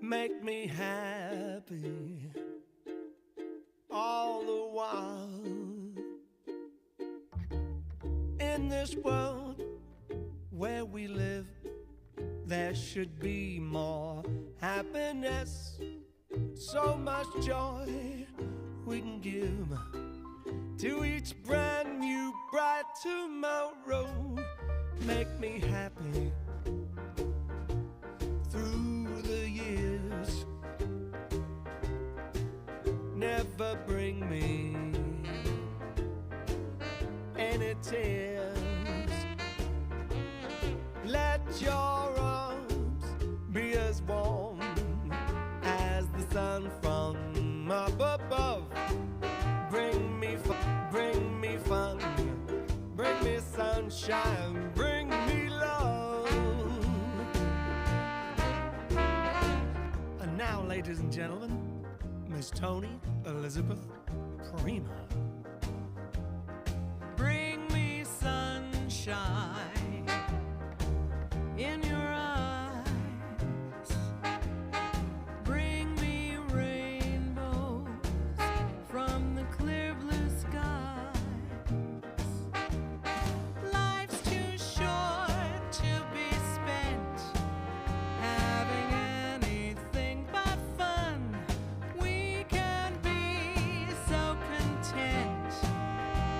make me happy all the while. In this world where we live, there should be more happiness, so much joy we can give to each brand new bright tomorrow. Make me happy through the years, never bring me any tears. Let your arms be as warm as the sun from up above. Bring me fun, bring me fun, bring me sunshine, bring me love. And now, ladies and gentlemen, Miss Tony Elizabeth Prima. Bring me sunshine in your eyes. Bring me rainbows from the clear blue skies. Life's too short to be spent having anything but fun. We can be so content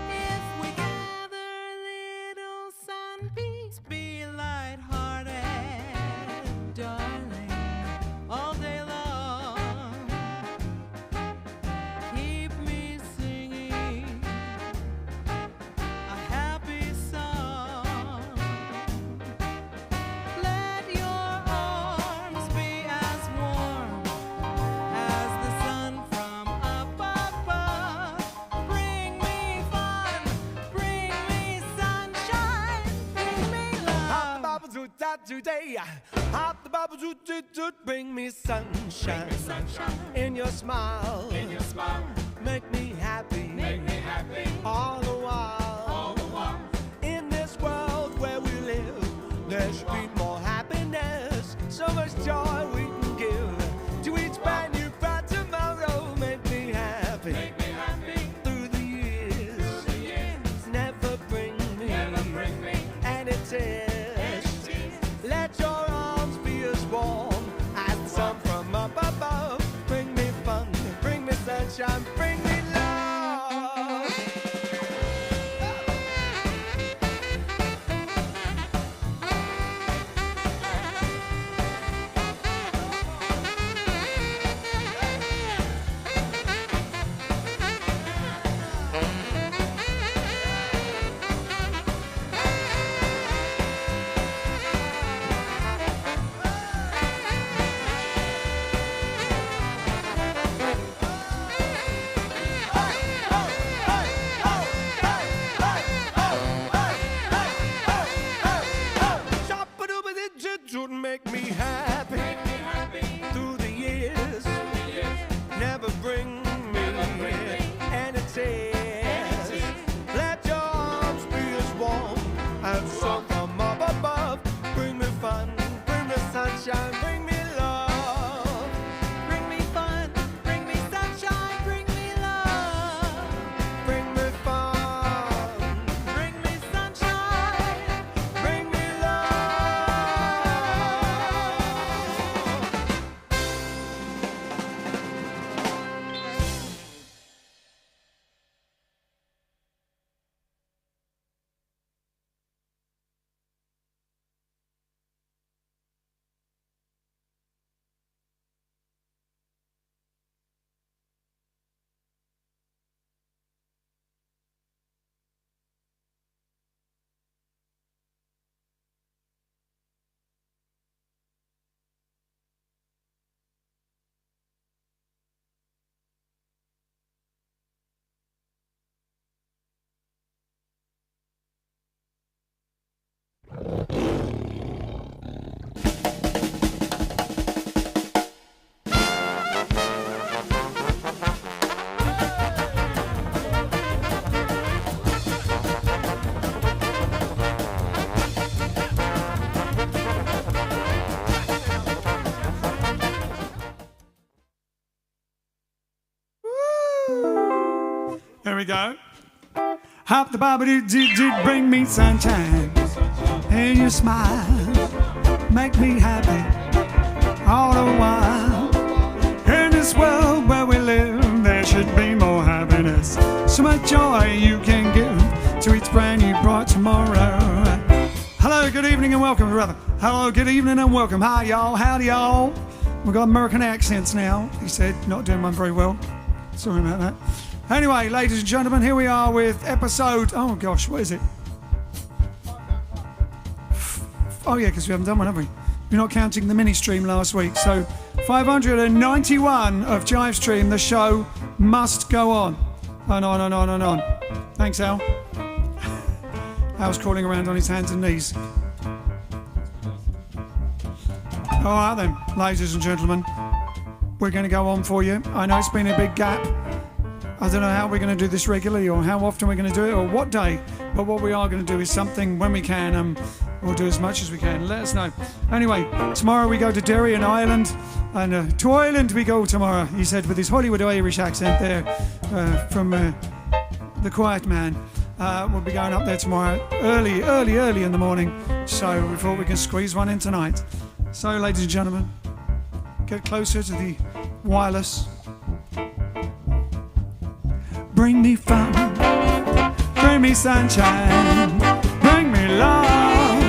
if we gather little sunbeams. Be lighthearted, darling, all day long. Keep me singing a happy song. Let your arms be as warm as the sun from up above. Bring me fun, bring me sunshine, bring me Hop the love. bubble toot today. Hop the bubble toot toot toot. Bring me sunshine, in your smile. Make me happy, all the while. In this world where we live, there should be more happiness, so much joy we can give to each brand new bright tomorrow. Make me happy through the years, never bring me any tears. Let your arms be as warm as the sun from up above. Bring me fun, bring me sunshine, bring me love. Make me happy through the years, never bring me any tears. Let your arms be as warm as the sun from up above. Bring me fun, bring me sunshine, bring me love. Bring me fun, bring me sunshine, bring me love. Bring me fun, Bring me sunshine. bring me love. Here we go. Hop the bobby did bring me sunshine. And your smile make me happy all the while. In this world where we live, there should be more happiness. So much joy you can give to each brand new bright tomorrow. Hello, good evening and welcome, brother. Hello, good evening and welcome. Hi, y'all. Howdy, y'all. We've got American accents now. He said, not doing one very well. Sorry about that. Anyway, ladies and gentlemen, here we are with episode... Oh, gosh, what is it? Oh, yeah, because we haven't done one, have we? We're not counting the mini-stream last week. So, 591 of JiveStream. The show must go on. And on and on and on. Thanks, Al. Al's crawling around on his hands and knees. All right, then, ladies and gentlemen. We're going to go on for you. I know it's been a big gap. I don't know how we're going to do this regularly or how often we're going to do it or what day, but what we are going to do is something when we can, we'll do as much as we can. Let us know. Anyway, tomorrow we go to Derry and Ireland, and to Ireland we go tomorrow, he said with his Hollywood Irish accent there from The Quiet Man. We'll be going up there tomorrow early in the morning, so we thought we can squeeze one in tonight. So, ladies and gentlemen, get closer to the wireless. Bring me fun, bring me sunshine, bring me love.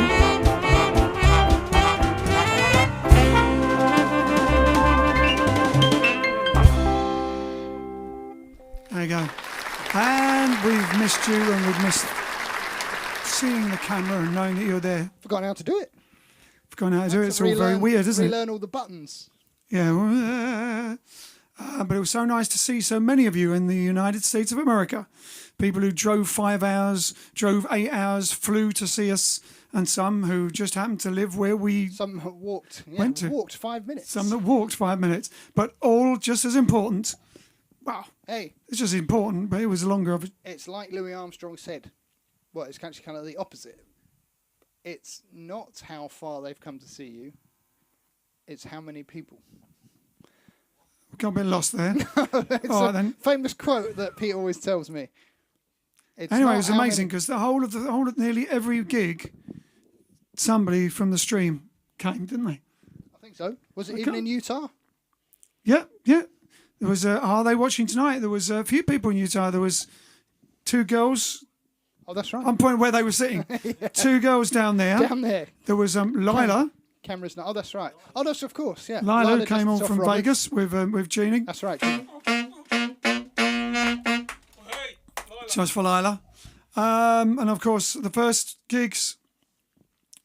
There you go. And we've missed you and we've missed seeing the camera and knowing that you're there. Forgotten how to do it. Forgotten how to do it. It's all very weird, isn't it? Relearn all the buttons. Yeah. But it was so nice to see so many of you in the United States of America. People who drove 5 hours, drove 8 hours, flew to see us, and some who just happened to live where we walked 5 minutes. Some that walked 5 minutes, but all just as important. Wow. Hey. It's just important, but it was longer of it. It's like Louis Armstrong said. Well, it's actually kind of the opposite. It's not how far they've come to see you. It's how many people. Got a bit lost there. It's all right, then. Famous quote that Pete always tells me. Anyway, it was amazing because the whole of nearly every gig, somebody from the stream came, didn't they? I think so. Was it even in Utah? Yeah. There was. Are they watching tonight? There was a few people in Utah. There was 2 girls. Oh, that's right. On point where they were sitting. Yeah. 2 girls down there. Down there. There was Lila. Cameras now. Oh, that's right. Oh, that's of course. Yeah. Lila came on from Vegas with Jeannie. That's right. Just for Lila. And of course, the first gigs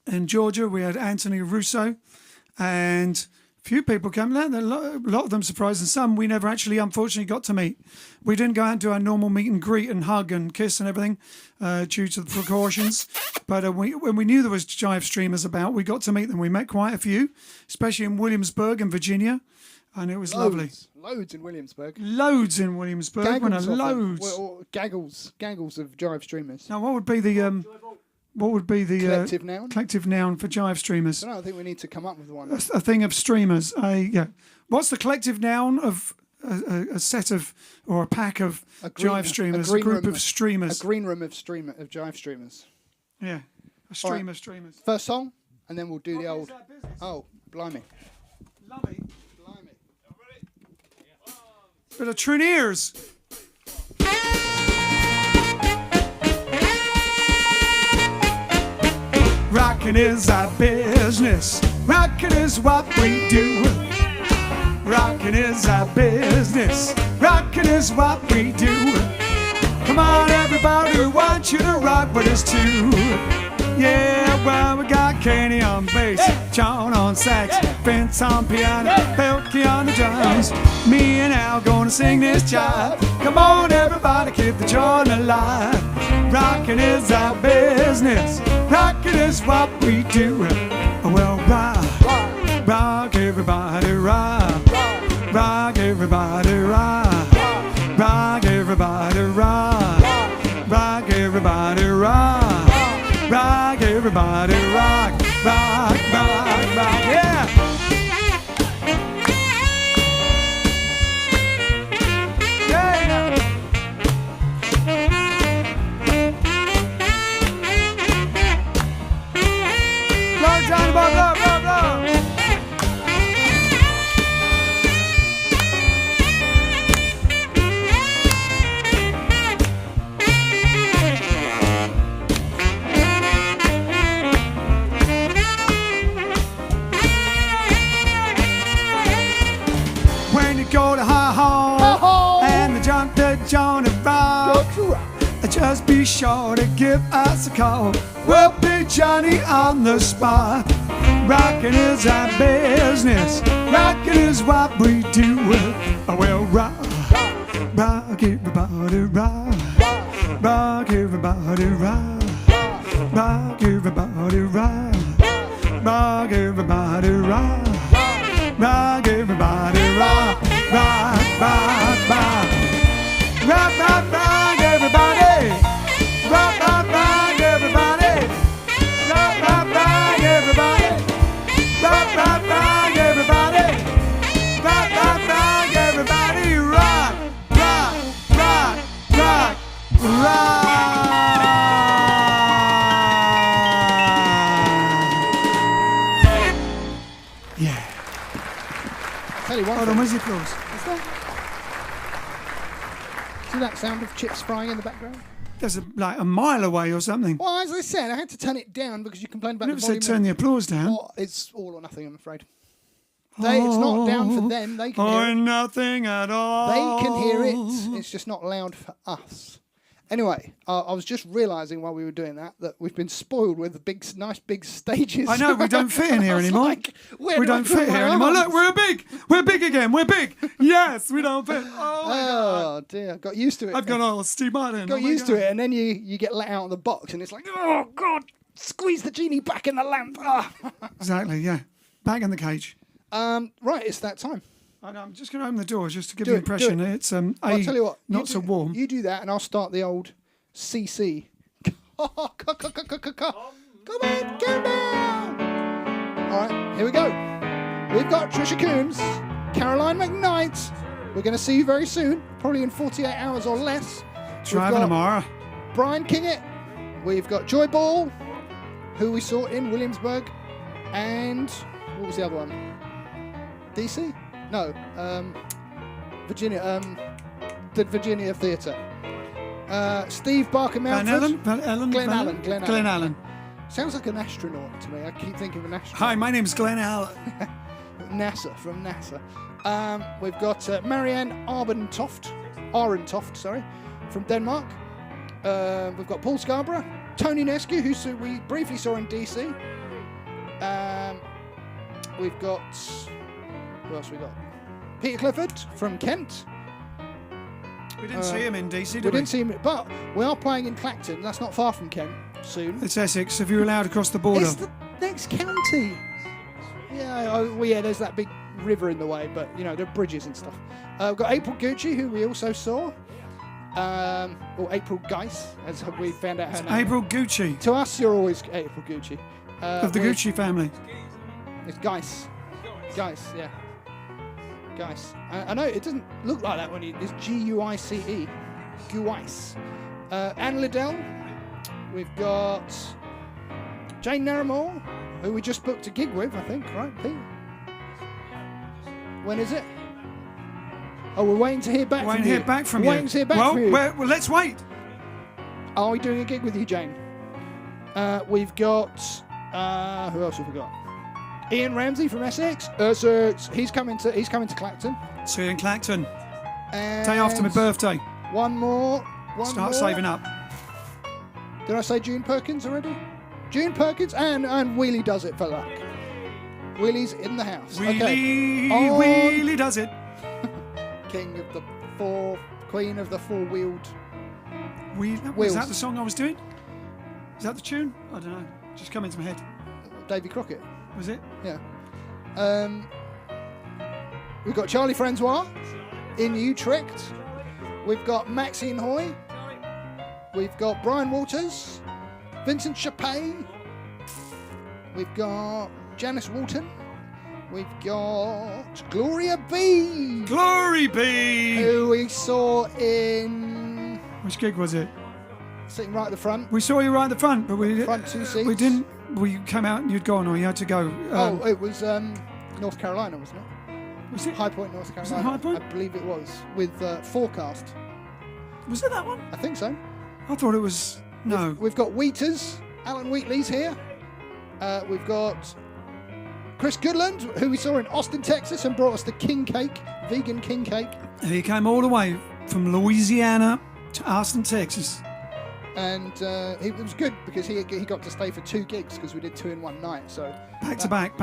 in Georgia, we had Anthony Russo, and a few people came. A lot of them surprised, and some we never actually, unfortunately, got to meet. We didn't go out and do our normal meet and greet and hug and kiss and everything due to the precautions. But when we knew there was Jive streamers about, we got to meet them. We met quite a few, especially in Williamsburg and Virginia, and it was lovely. Loads in Williamsburg. Loads in Williamsburg. Gaggles of Jive streamers. Now, what would be the collective noun? Collective noun for Jive streamers. I think we need to come up with one. A thing of streamers. Yeah. What's the collective noun of a set of or a pack of Jive streamers? A group of streamers. A green room of Jive streamers. Yeah. Streamers. First song, and then we'll do the old. Oh, blimey. Blimey. Bit of Trineers. Rockin' is our business. Rockin' is what we do. Rockin' is our business. Rockin' is what we do. Come on, everybody, we want you to rock with us too. Yeah, well, we got Kenny on bass, John on sax, Vince on piano, Belky on the drums. Me and Al gonna sing this jive. Come on, everybody, keep the joy alive. Rockin' is our business. Rockin' is what we do. Well, rock, everybody, rock. Rock, everybody, rock. Rock, everybody, rock. Rock, everybody, rock. Rock, everybody, rock. Rock, yeah. Yeah. go to ha-ho and the jump the Johnny Rock. Just be sure to give us a call. We'll be Johnny on the spot. Rockin' is our business. Rockin' is what we do. Well, rock, rock everybody, rock, rock everybody, rock, rock everybody, rock, rock everybody, rock, rock everybody, rock, rock, rock, rock, rock, rock, rock everybody, rock, rock, rock everybody, rock, rock, rock everybody, rock, rock, rock everybody, rock, rock, rock everybody, rock, rock, rock, rock, rock. Yeah. Tell you one Hold thing. on, where's the applause? See that sound of chips frying in the background? There's like a mile away or something. Well, as I said, I had to turn it down because you complained about I the never volume. said turn the applause down. Oh, it's all or nothing, I'm afraid. It's not down for them. They can Or hear it. nothing at all. They can hear it. It's just not loud for us. Anyway, I was just realising while we were doing that we've been spoiled with the nice big stages. I know, we don't fit in here I was anymore. like, where We do I don't put fit my here anymore. Look, arms? we're big again. We're big. Yes, we don't fit. Oh my God. Oh dear, got used to it. I've gone all Steve Martin. got Oh my used God. to it, and then you get let out of the box, and it's like, oh God, squeeze the genie back in the lamp. Ah. Exactly, yeah. Back in the cage. Right, it's that time. I know, I'm just going to open the door just to give Do the it, do impression it. that it's I'll tell you what, not so warm. You do that, and I'll start the old CC. Come on, go down. All right, here we go. We've got Trisha Coombs, Caroline McKnight. We're going to see you very soon, probably in 48 hours or less. Driving tomorrow. Brian Kingett. We've got Joy Ball, who we saw in Williamsburg, and what was the other one? DC? No, Virginia. The Virginia Theatre. Steve Barker Mountford. Glenn Allen. Sounds like an astronaut to me. I keep thinking of an astronaut. Hi, my name's Glenn Allen. NASA, from NASA. We've got Marianne Arentoft, from Denmark. We've got Paul Scarborough, Tony Nescu, who we briefly saw in DC. We've got, who else we got? Peter Clifford from Kent. We didn't see him in DC, did We didn't see him, but we are playing in Clacton. That's not far from Kent. Soon. It's Essex. Have you allowed across the border? It's the next county. Yeah, there's that big river in the way, but you know, there are bridges and stuff. We've got April Gucci, who we also saw. Or April Geiss, as we found out her name. April Gucci. To us, you're always April Gucci. Of the Gucci family. It's Geiss. Geiss, yeah. Geiss. I know it doesn't look like that when it's Guice. Guice. Anne Liddell. We've got Jane Naramore, who we just booked a gig with, I think, right, Pete? When is it? Oh, we're waiting to hear back from you. Waiting to hear back from you. Well, let's wait. Are we doing a gig with you, Jane? We've got... who else have we got? Ian Ramsey from Essex. He's coming to Clacton. See you in Clacton. And Day after my birthday. One more. Start saving up. Did I say June Perkins already? June Perkins and Wheelie does it for luck. Wheelie's in the house. Wheelie does it. King of the four, Queen of the four-wheeled. Was that the song I was doing? Is that the tune? I don't know. Just come into my head. Davy Crockett. Was it? Yeah. We've got Charlie Francois in Utrecht. We've got Maxine Hoy. We've got Brian Walters, Vincent Chappé. We've got Janice Walton. We've got Gloria B. Glory B. Who we saw in... Which gig was it? Sitting right at the front. We saw you right at the front, but we Front two seats. We didn't. We came out and you'd gone, or you had to go. It was North Carolina, wasn't it? Was it? High Point, North Carolina. Was it High Point? I believe it was, with Forecast. Was it that one? I think so. I thought it was. No. We've got Wheaters. Alan Wheatley's here. We've got Chris Goodland, who we saw in Austin, Texas, and brought us the king cake, vegan king cake. He came all the way from Louisiana to Austin, Texas. And it was good because he got to stay for 2 gigs because we did 2 in one night. So Back to back.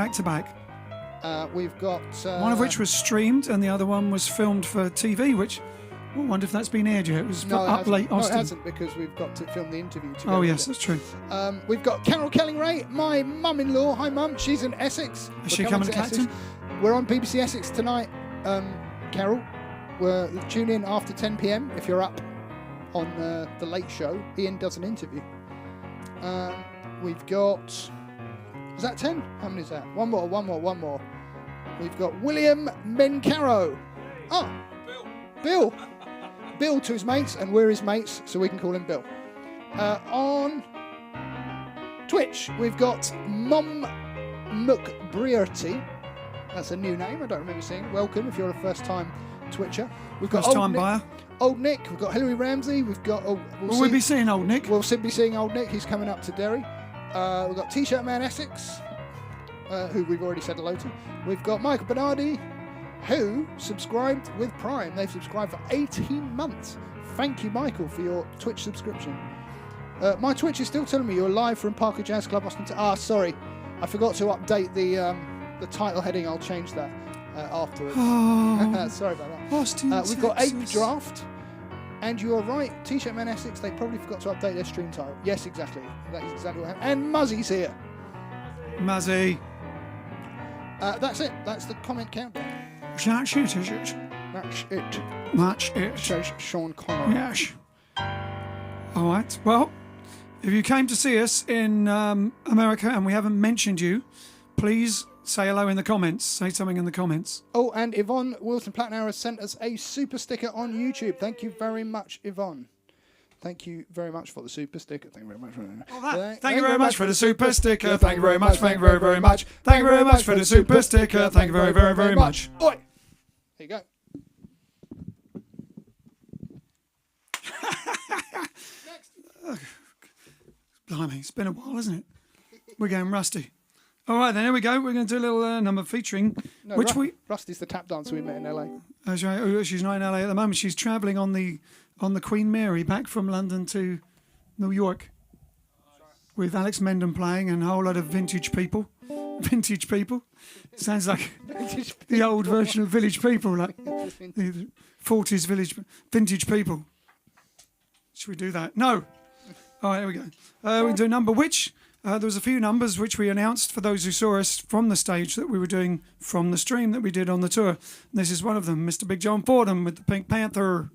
we've got One of which was streamed and the other one was filmed for TV, which I wonder if that's been aired yet. It was up late Austin. No, it hasn't because we've got to film the interview together. Oh, yes, that's true. We've got Carol Kellingray, my mum-in-law. Hi, Mum. She's in Essex. Is she coming to Clacton? We're on BBC Essex tonight. Carol, we'll tune in after 10 p.m. if you're up on the late show. Ian does an interview. We've got... Is that 10? How many is that? One more. We've got William Mencaro. Oh, Bill. Bill to his mates, and we're his mates, so we can call him Bill. On Twitch, we've got Mum McBrearty. That's a new name. I don't remember seeing it. Welcome if you're a first-time Twitcher. We've got First-time buyer. Old Nick. We've got Hilary Ramsey. We've got... Will we be seeing Old Nick? We'll be seeing Old Nick. He's coming up to Derry. We've got T-Shirt Man Essex, who we've already said hello to. We've got Michael Bernardi, who subscribed with Prime. They've subscribed for 18 months. Thank you, Michael, for your Twitch subscription. My Twitch is still telling me you're live from Parker Jazz Club, Austin. Sorry. I forgot to update the title heading. I'll change that afterwards. Oh, sorry about that. Austin, We've got Ape Texas. Draft. And you are right, T-Shirt Man Essex, they probably forgot to update their stream title. Yes, exactly. That is exactly what happened. And Muzzy's here. Muzzy. That's it. That's the comment countdown. That's it, is it? That's it. That's it. Says Sean Connery. Yes. All right. Well, if you came to see us in America and we haven't mentioned you, please say hello in the comments. Say something in the comments. Oh, and Yvonne Wilson Platnow has sent us a super sticker on YouTube. Thank you very much, Yvonne. Thank you very much for the super sticker. Thank you very much for that. Thank you very much for the super sticker. Thank you very much. Thank you very, very much. Thank you very much for the super sticker. Thank you very, very, very much. Oi! Here you go. Blimey, it's been a while, isn't it? We're going rusty. All right, then, here we go. We're going to do a little number featuring Rusty's the tap dancer we met in LA. That's right. Oh, she's not in LA at the moment. She's travelling on the Queen Mary back from London to New York with Alex Mendham playing and a whole lot of vintage people. Vintage people. Sounds like the old version of Village People, like the 40s vintage people. Should we do that? No. All right, here we go. We'll do a number which... there was a few numbers which we announced for those who saw us from the stage that we were doing from the stream that we did on the tour. And this is one of them, Mr. Big John Fordham with the Pink Panther.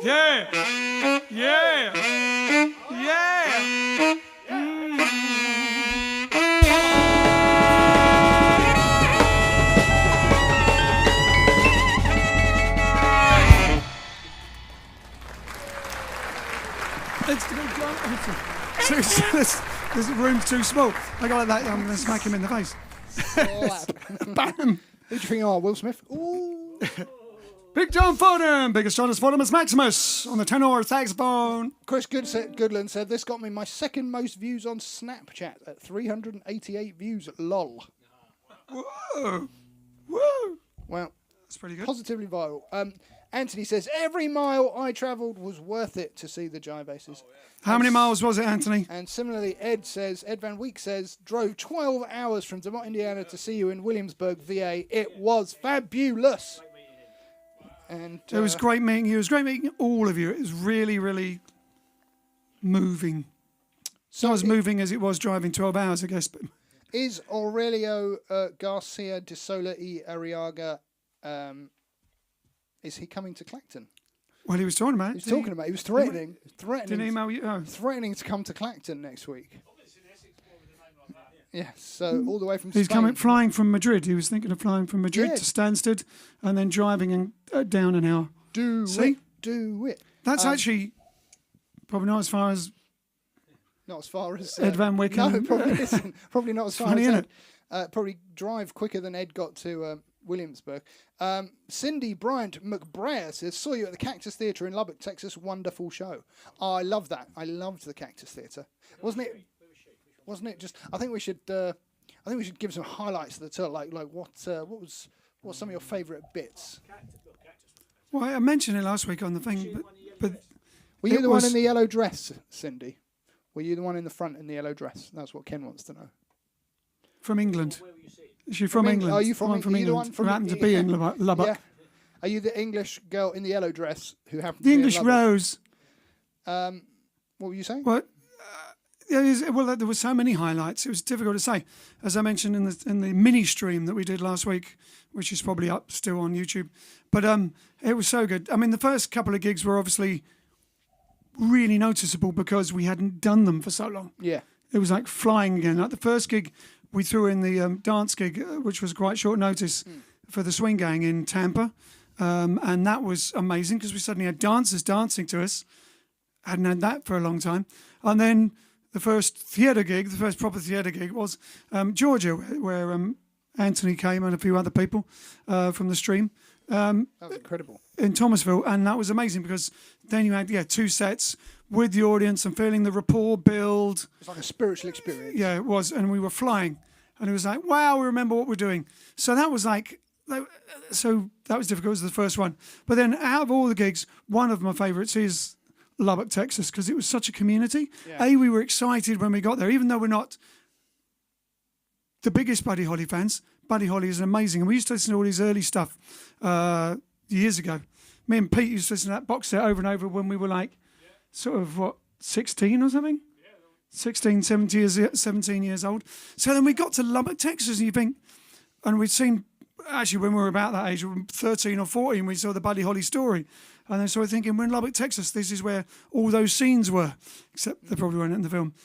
Yeah. Yeah. Yeah. It's the big this room's too small. I go like that, I'm going to smack him in the face. Bam! Who do you think? Oh, Will Smith? Ooh. Big John Fodem, biggest Jonas Fodemus Maximus on the tenor saxophone. Chris Goodland said, this got me my second most views on Snapchat at 388 views. Lol. Whoa. Whoa. Well, that's pretty good. Positively viral. Anthony says, every mile I travelled was worth it to see the Jive Aces. How many miles was it, Anthony? And similarly, Ed Van Week says, drove 12 hours from DeMont, Indiana to see you in Williamsburg, VA. It was fabulous. And it was great meeting you. It was great meeting all of you. It was really, really moving. So not as moving as it was driving 12 hours, I guess. But is Aurelio Garcia de Sola y Arriaga, is he coming to Clacton? Well, he was talking about it. He was threatening. Didn't email you? Oh. Threatening to come to Clacton next week. Yeah, so all the way from He's Spain. flying from Madrid. He was thinking of flying from Madrid to Stansted and then driving down an hour. Do it. That's actually probably not as far as... Not as far as... Ed Van Wyck. No, it probably isn't. Probably not as far funny, as Ed. Probably drive quicker than Ed got to Williamsburg. Cindy Bryant McBrayer says, saw you at the Cactus Theatre in Lubbock, Texas. Wonderful show. I love that. I loved the Cactus Theatre. Wasn't it just? I think we should give some highlights of the tour. Like what were some of your favourite bits? Well, I mentioned it last week on the thing, but were you the one in the yellow dress, Cindy? Were you the one in the front in the yellow dress? That's what Ken wants to know. From England. Is she from England? Are you from England? The one from who happened to be in Lubbock? Yeah. Are you the English girl in the yellow dress who happened to The be English in Lubbock? Rose. What were you saying? Well, there were so many highlights. It was difficult to say. As I mentioned in the mini stream that we did last week, which is probably up still on YouTube, but it was so good. I mean, the first couple of gigs were obviously really noticeable because we hadn't done them for so long. Yeah. It was like flying again. Like the first gig, we threw in the dance gig, which was quite short notice for the Swing Gang in Tampa, and that was amazing because we suddenly had dancers dancing to us. Hadn't had that for a long time. And then the first theatre gig, the first proper theatre gig was Georgia, where Anthony came and a few other people from the stream. That was incredible. In Thomasville, and that was amazing because then you had two sets with the audience and feeling the rapport build. It's like a spiritual experience. Yeah, it was, and we were flying, and it was like, wow, we remember what we're doing. So that was like, so that was difficult. It was the first one, but then out of all the gigs, one of my favourites is Lubbock, Texas, because it was such a community. Yeah. We were excited when we got there, even though we're not the biggest Buddy Holly fans. Buddy Holly is amazing, and we used to listen to all his early stuff years ago. Me and Pete used to listen to that box set over and over when we were like, sort of 16 or something. 16, 17 years old. So then we got to Lubbock, Texas, and you think, and we'd seen, actually when we were about that age, 13 or 14, we saw the Buddy Holly story. And then so we're thinking, we're in Lubbock, Texas, this is where all those scenes were, except they probably weren't in the film.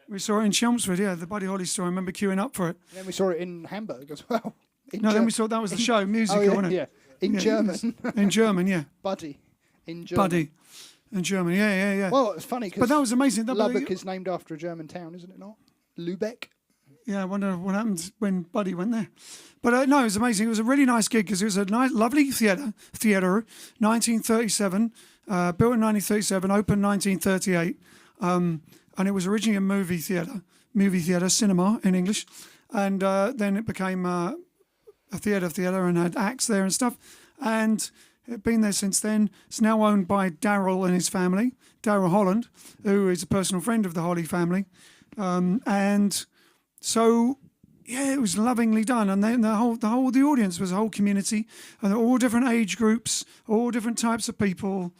We saw it in Chelmsford, yeah, the Buddy Holly store. I remember queuing up for it. And then we saw it in Hamburg as well. Then we saw that was the show, musical, oh, yeah, wasn't it? Yeah, in German. In German, yeah. Buddy, in German. Buddy, in German, yeah. Well, it's funny because But that was amazing. Lubbock is named after a German town, isn't it not? Lübeck. Yeah, I wonder what happened when Buddy went there. But no, it was amazing. It was a really nice gig because it was a nice, lovely theatre, 1937, built in 1937, opened 1938. And it was originally a movie theatre, cinema in English. And then it became a theatre and had acts there and stuff. And it's been there since then. It's now owned by Darryl and his family, Darryl Holland, who is a personal friend of the Holly family. And so, yeah, it was lovingly done. And then the audience was a whole community, and all different age groups, all different types of people.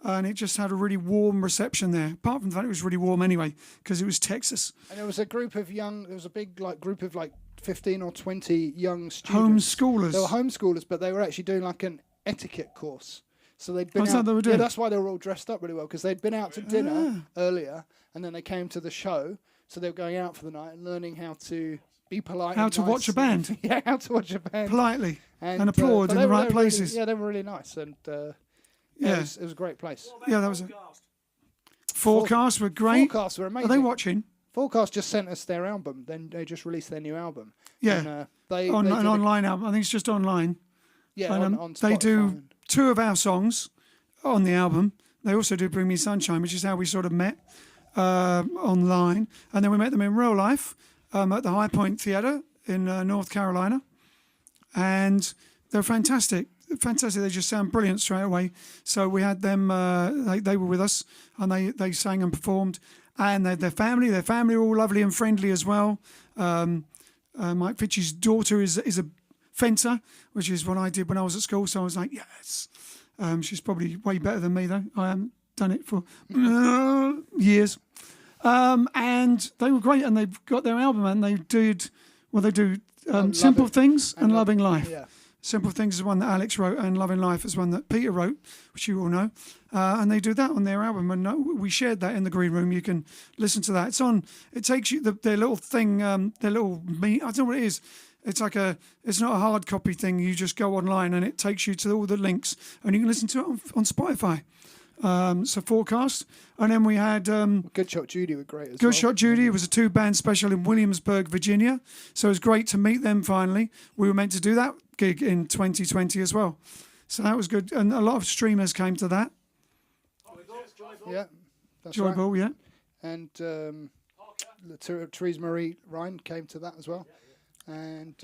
And it just had a really warm reception there. Apart from the fact it was really warm anyway, because it was Texas. And there was a group of there was a big group of 15 or 20 young students. Homeschoolers. They were homeschoolers, but they were actually doing like an etiquette course. So they'd been Oh, is out. that they were doing? Yeah, that's why they were all dressed up really well, because they'd been out to dinner earlier, and then they came to the show. So they were going out for the night and learning how to be polite. How and to nice. watch a band. Yeah, how to watch a band. Politely. And applaud but in they the were- right they were really- places. yeah, they were really nice, and Yeah. it was a great place. Yeah, that was it. Forecasts were great. Forecasts were amazing. Are they watching? Forecast just sent us their album. Then they just released their new album. Yeah. And, they On did an online album. I think it's just online. Yeah, And, on they Spotify. do 2 of our songs on the album. They also do Bring Me Sunshine, which is how we sort of met online. And then we met them in real life at the High Point Theatre in North Carolina. And they're fantastic. Fantastic. They just sound brilliant straight away. So we had them, they were with us, and they sang and performed. And their family were all lovely and friendly as well. Mike Fitch's daughter is a fencer, which is what I did when I was at school. So I was like, yes. She's probably way better than me, though. I haven't done it for years. And they were great, and they've got their album, and they do Simple Things and Loving Life. Yeah. Simple Things is one that Alex wrote, and Loving Life is one that Peter wrote, which you all know. And they do that on their album, and we shared that in the green room. You can listen to that. It's on. It takes you their little thing, their little I don't know what it is. It's like it's not a hard copy thing. You just go online, and it takes you to all the links, and you can listen to it on Spotify. So Forecast, and then we had Good Shot Judy were great as well. Good Shot Judy. It was a 2-band special in Williamsburg, Virginia. So it was great to meet them finally. We were meant to do that gig in 2020 as well. So that was good. And a lot of streamers came to that. Yeah, that's Joy right. Ball, yeah. And Therese Marie Ryan came to that as well. And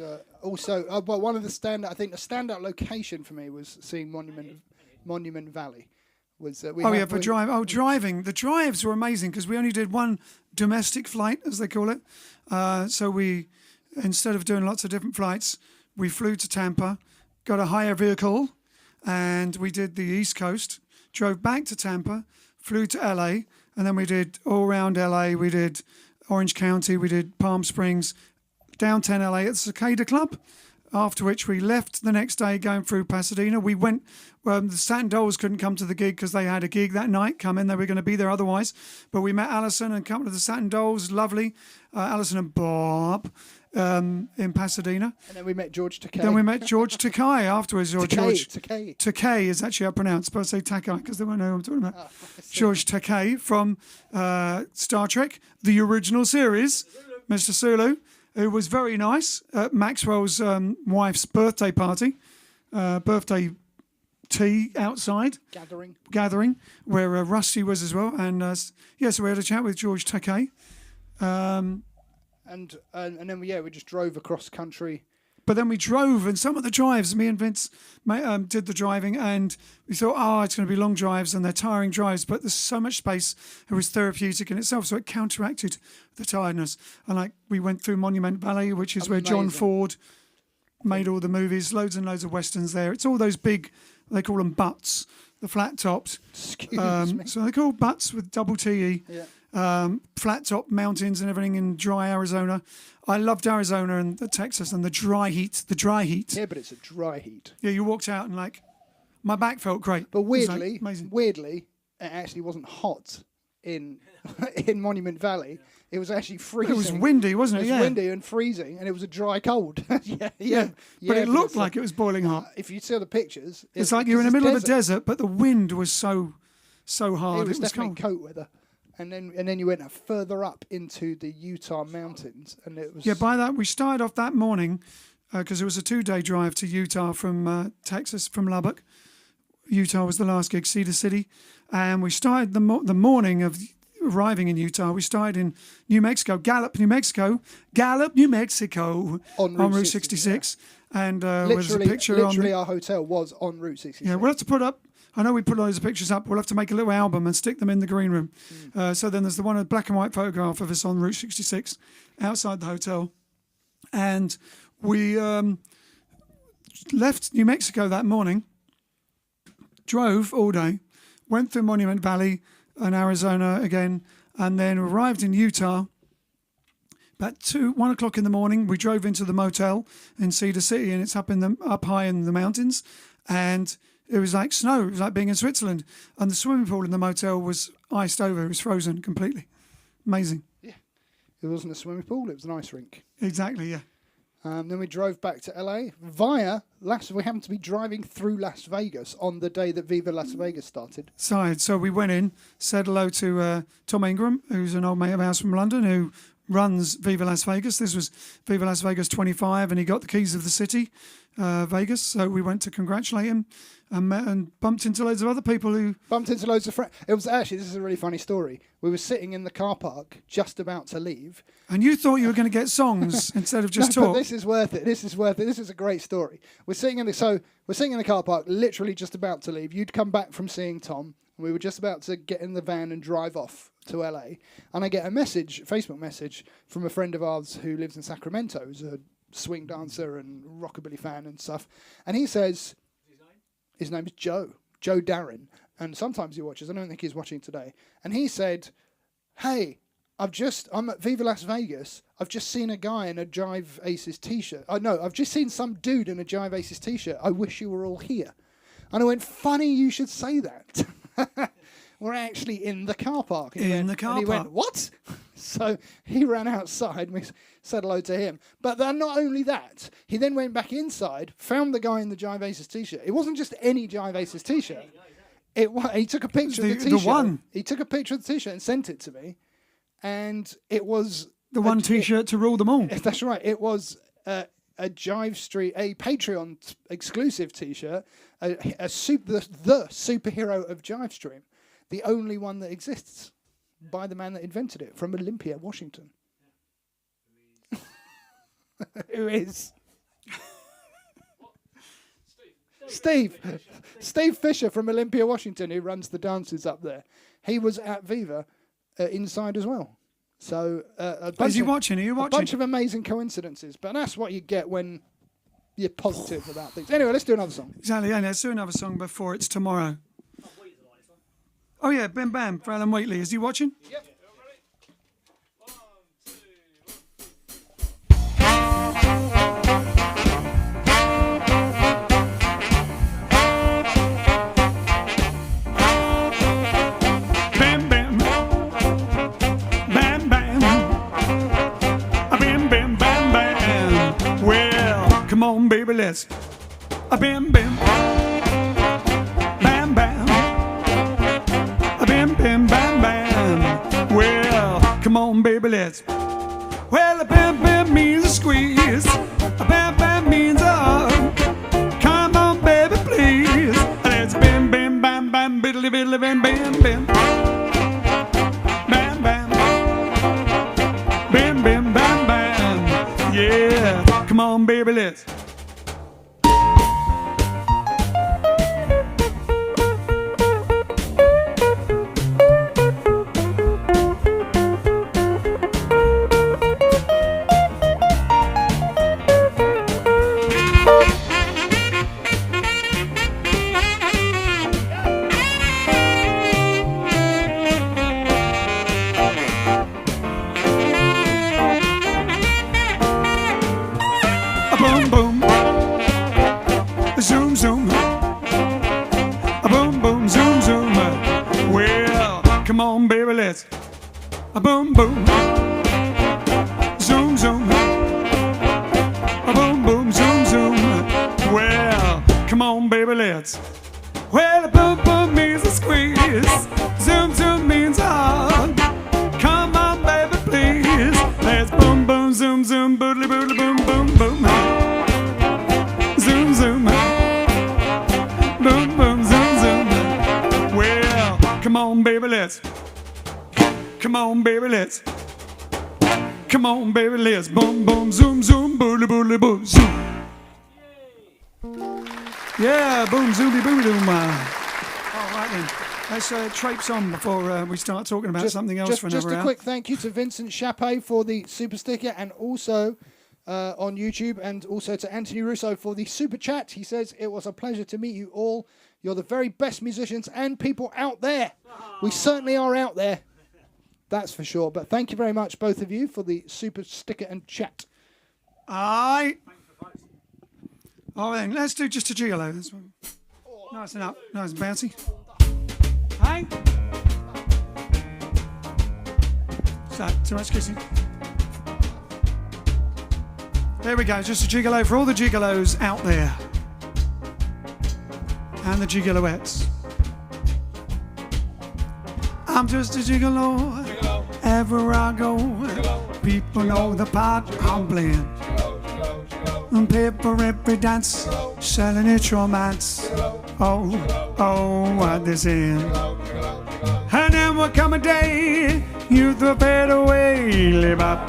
also, well, one of the standout location for me was seeing Monument Valley. For drive. Oh, driving. The drives were amazing because we only did one domestic flight, as they call it. So we, instead of doing lots of different flights, we flew to Tampa, got a hire vehicle, and we did the East Coast, drove back to Tampa, flew to LA, and then we did all around LA. We did Orange County, we did Palm Springs, downtown LA at the Cicada Club. After which we left the next day going through Pasadena. We went, the Satin Dolls couldn't come to the gig because they had a gig that night come in. They were going to be there otherwise. But we met Alison and a couple of the Satin Dolls, lovely. Alison and Bob in Pasadena. And then we met George Takei. Then we met George Takei afterwards. Or George Takei. Takei is actually how pronounced, but I say Takai because they won't know who I'm talking about. George Takei from Star Trek, the original series, Mr. Sulu. It was very nice at Maxwell's wife's birthday party, birthday tea outside. Gathering, where Rusty was as well. And so we had a chat with George Takei. And then we just drove across country. But then we drove, and some of the drives, me and Vince did the driving, and we thought, it's going to be long drives, and they're tiring drives, but there's so much space. It was therapeutic in itself, so it counteracted the tiredness. And we went through Monument Valley, which is where John Ford made all the movies, loads and loads of westerns there. It's all those big, they call them butts, the flat tops. Excuse me. So they're called butts with double TE. Yeah. Flat top mountains and everything in dry Arizona. I loved Arizona and Texas and the dry heat. Yeah, but it's a dry heat. Yeah, you walked out and my back felt great. But It was, amazing. weirdly, it actually wasn't hot in in Monument Valley. It was actually freezing. It was windy, wasn't it? It was windy and freezing, and it was a dry cold. yeah. But it looked like it was boiling hot. If you see the pictures, It's like you're in the middle of the desert, but the wind was so hard. It was cold. definitely coat weather. And then you went further up into the Utah mountains, and it was. Yeah, by that we started off that morning because it was a 2-day drive to Utah from Texas, from Lubbock. Utah was the last gig, Cedar City, and we started the morning of arriving in Utah. We started in New Mexico, Gallup, New Mexico, on Route 66. And there's a picture literally our hotel was on Route 66. Yeah, we'll have to put up. I know we put loads of pictures up. We'll have to make a little album and stick them in the green room. So then there's the one, a black and white photograph of us on Route 66 outside the hotel. And we left New Mexico that morning, drove all day, went through Monument Valley and Arizona again, and then arrived in Utah. About 1 o'clock in the morning, we drove into the motel in Cedar City, and it's up high in the mountains, and it was like snow. It was like being in Switzerland, and the swimming pool in the motel was iced over. It was frozen completely. Amazing. Yeah, it wasn't a swimming pool; it was an ice rink. Exactly. Yeah. Then we drove back to LA we happened to be driving through Las Vegas on the day that Viva Las Vegas started. So we went in, said hello to Tom Ingram, who's an old mate of ours from London, who runs Viva Las Vegas. This was Viva Las Vegas 25, and he got the keys of the city, Vegas. So we went to congratulate him and met and bumped into loads of other people who... Bumped into loads of friends. It was actually, this is a really funny story. We were sitting in the car park, just about to leave. And you thought you were going to get songs instead of just talk. But this is worth it. This is worth it. This is a great story. We're sitting in the car park, literally just about to leave. You'd come back from seeing Tom. And we were just about to get in the van and drive off to LA. And I get a Facebook message from a friend of ours who lives in Sacramento, who's a swing dancer and rockabilly fan and stuff. And he says, his name is Joe Darren. And sometimes he watches. I don't think he's watching today. And he said, hey, I'm at Viva Las Vegas. I've just seen a guy in a Jive Aces t-shirt. I've just seen some dude in a Jive Aces t-shirt. I wish you were all here. And I went, funny you should say that. We're actually in the car park. And he went, what? So he ran outside and we said hello to him. But then not only that, he then went back inside, found the guy in the Jive Aces t-shirt. It wasn't just any Jive Aces t-shirt. He took a picture of the t-shirt. The one. He took a picture of the t-shirt and sent it to me. And it was... The one t-shirt to rule them all. That's right. It was a JiveStream, a Patreon exclusive t-shirt, the superhero of JiveStream, the only one that exists by the man that invented it, from Olympia, Washington. Who is? Steve Fisher from Olympia, Washington, who runs the dances up there. He was at Viva inside as well. So a bunch of amazing coincidences, but that's what you get when you're positive about things. Anyway, let's do another song. Exactly, yeah, let's do another song before it's tomorrow. Oh yeah, Bim Bam for Alan Wheatley. Is he watching? Yep. Come on, baby, let's bam, bam, bam, bam, bam, bam, bam, bam. Well, come on, baby, let's. Well, a bam, bam means a squeeze. A bam, bam means a hug. Come on, baby, please. Let's bam, bam, bam, bam, biddly, biddly, bam, bam, bam. Bam, bam. Bam, bam, bam, bam. Yeah. Come on, baby, let's. Boom, boom. a boom boom, zoom zoom, a boom boom, zoom zoom. Well, come on, baby, let's. Well, a boom boom means a squeeze, zoom zoom means a hug. Come on, baby, please. Let's boom boom, zoom zoom, boodly boodly boom boom boom. Zoom zoom, boom boom, zoom zoom. Well, come on, baby, let's. Come on, baby, let's. Come on, baby, let's. Boom boom, zoom zoom, boodly boodly boom zoom. Yeah, boom zoomy boom boom. All right then. Let's traipse on before we start talking about something else for another hour. Just a quick thank you to Vincent Chappé for the super sticker, and also on YouTube, and also to Anthony Russo for the super chat. He says, it was a pleasure to meet you all. You're the very best musicians and people out there. We certainly are out there. That's for sure. But thank you very much, both of you, for the super sticker and chat. Aye. All right then, let's do just a gigolo. This one. Nice and up, nice and bouncy. Hey? Is that too much kissing? There we go, just a gigolo for all the gigolos out there. And the gigoloettes. I'm just a gigolo. Everywhere I go. People know the part I'm playing. Paper every dance, selling its romance. Oh, oh, what they saying. And then will come a day, you throw it away, live up.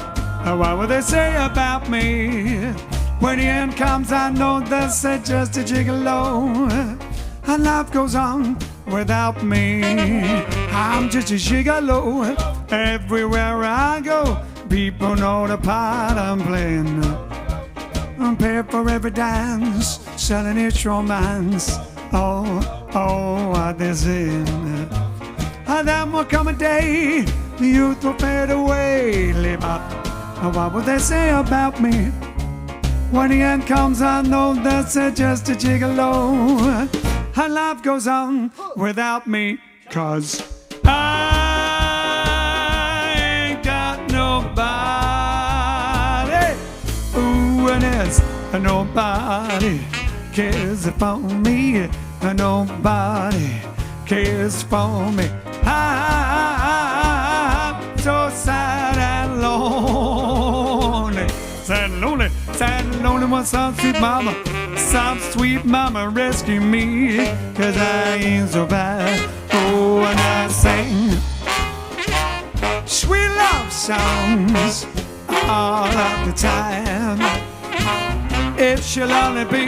What will they say about me? When the end comes, I know they'll say just a gigolo. And life goes on without me. I'm just a gigolo. Everywhere I go, people know the part I'm playing. Pay for every dance, selling its romance. Oh, oh, what they saying. And then will come a day, the youth will fade away, live up. What will they say about me? When the end comes, I know that's just a gigolo. And life goes on without me, 'cause I ain't got nobody. Ooh, and there's nobody cares for me. Nobody cares for me. I'm so sad and lonely. Sad and lonely, sad and lonely. Want some sweet mama rescue me. 'Cause I ain't so bad. Oh, and I sing sweet love songs all of the time. If she'll only be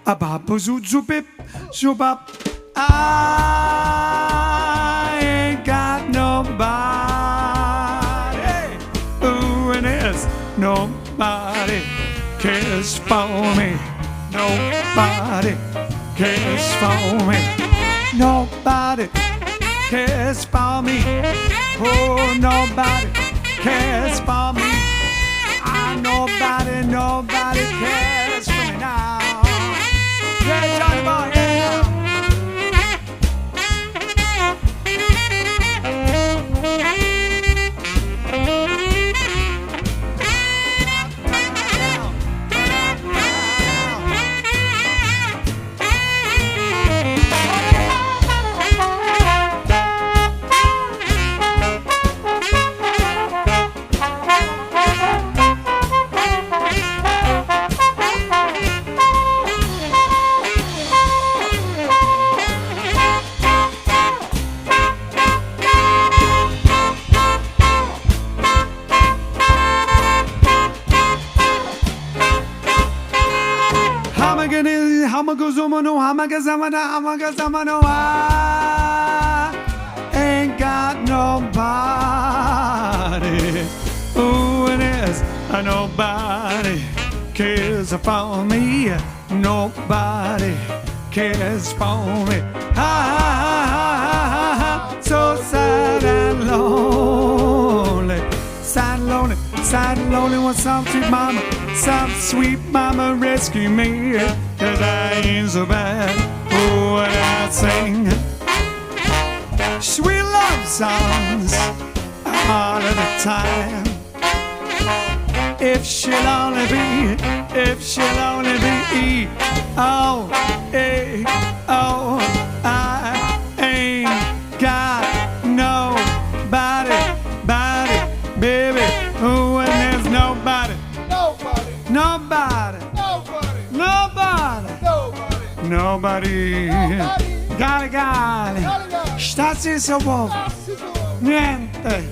a baba zoo zoo bip zoo bop. I ain't got nobody. Ooh, and there's nobody cares for me. Nobody cares for me. Nobody cares for me. Oh, nobody cares for me. Nobody cares for me now. Yeah, Johnny boy, yeah. I ain't got nobody. Ooh, it is nobody cares for me. Nobody cares for me. I'm so sad and lonely. Sad and lonely, sad and lonely. Want some sweet mama rescue me. 'Cause I ain't so bad. Oh, and I sing sweet love songs all of the time. If she'll only be E-O-A-O, I ain't got nobody, baby, when there's nobody. Gali, stasi solo, niente,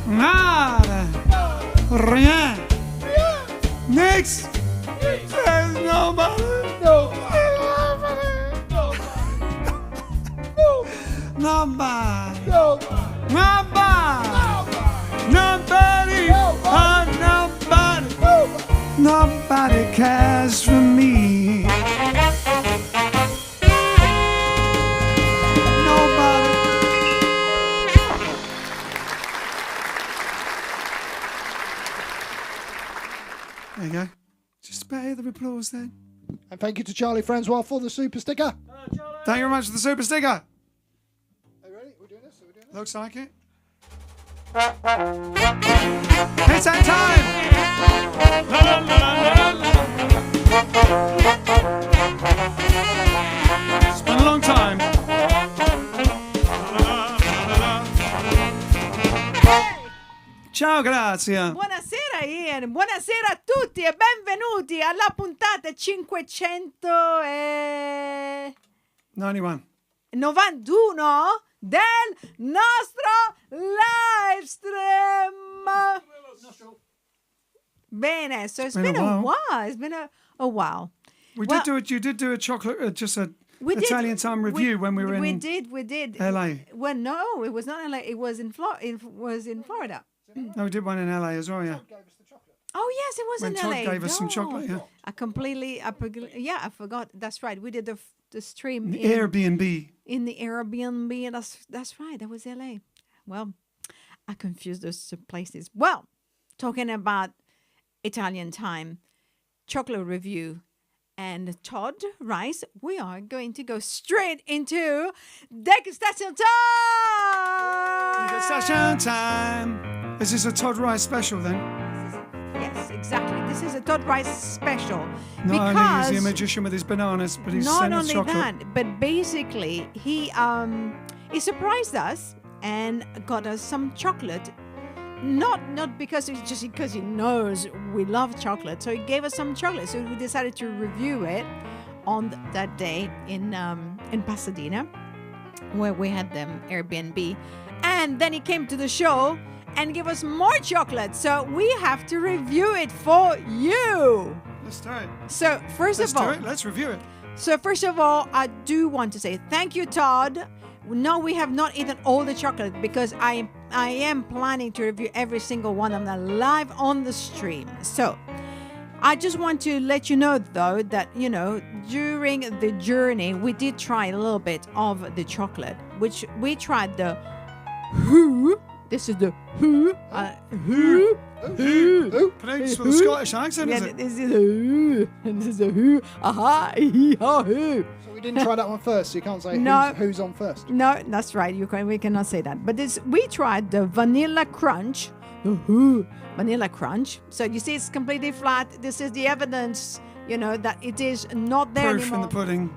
nada, rien, nix, there's nobody. Nobody cares for me. Nobody. There you go. Just pay the applause then. And thank you to Charlie Francois for the super sticker. Thank you very much for the super sticker. Are you ready? We're doing this? Looks like it. It's that time! La, la, la, la, la. It's been a long time. Ciao, grazie. Buonasera Ian, buonasera a tutti e benvenuti alla puntata 591 del nostro live stream. Bene, so it's been a while. It's been a while. You did do a chocolate, just a Italian time review when we were in. We did. LA. Well, no, it was not LA. It was in Florida. No, we did one in LA as well, yeah. Oh yes, it was when in Todd LA. gave us some chocolate, yeah. I forgot. That's right. We did the stream in Airbnb. In the Airbnb. That's right. That was LA. Well, I confused those two places. Well, talking about Italian time, chocolate review, and Todd Rice, we are going to go straight into degustation time. Degustation time. Is this a Todd Rice special then? Yes, exactly. This is a Todd Rice special. Not only is he a magician with his bananas, but he's sent us chocolate. Not only that, but basically he surprised us and got us some chocolate. Not because it's just because he knows we love chocolate. So he gave us some chocolate. So we decided to review it on that day in Pasadena, where we had the Airbnb. And then he came to the show and gave us more chocolate. So we have to review it for you. Let's do it. So Let's review it. So first of all, I do want to say thank you, Todd. No, we have not eaten all the chocolate because I am planning to review every single one of them live on the stream. So I just want to let you know, though, that, during the journey, we did try a little bit of the chocolate, which we tried the who. This is the who. Who. Pronounced with a Scottish accent, is it? This is the who. And this is the who. Aha. Who. So we didn't try that one first, so you can't say who's on first. No, that's right. We cannot say that. But we tried the vanilla crunch. Vanilla crunch. So you see, it's completely flat. This is the evidence, that it is not there Proof anymore. in the pudding.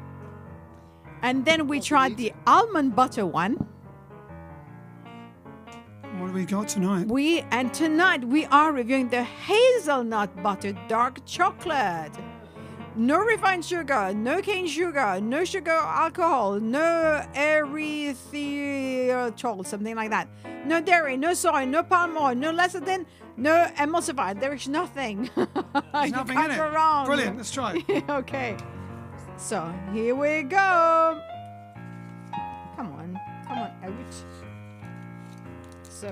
And then we tried the almond butter one. What do we got tonight? Tonight we are reviewing the hazelnut butter dark chocolate. No refined sugar, no cane sugar, no sugar alcohol, no erythritol, something like that. No dairy, no soy, no palm oil, no lecithin, no emulsifier. There is nothing. There's nothing in it. Go wrong. Brilliant. Let's try it. Okay. So here we go. Come on, out. So. I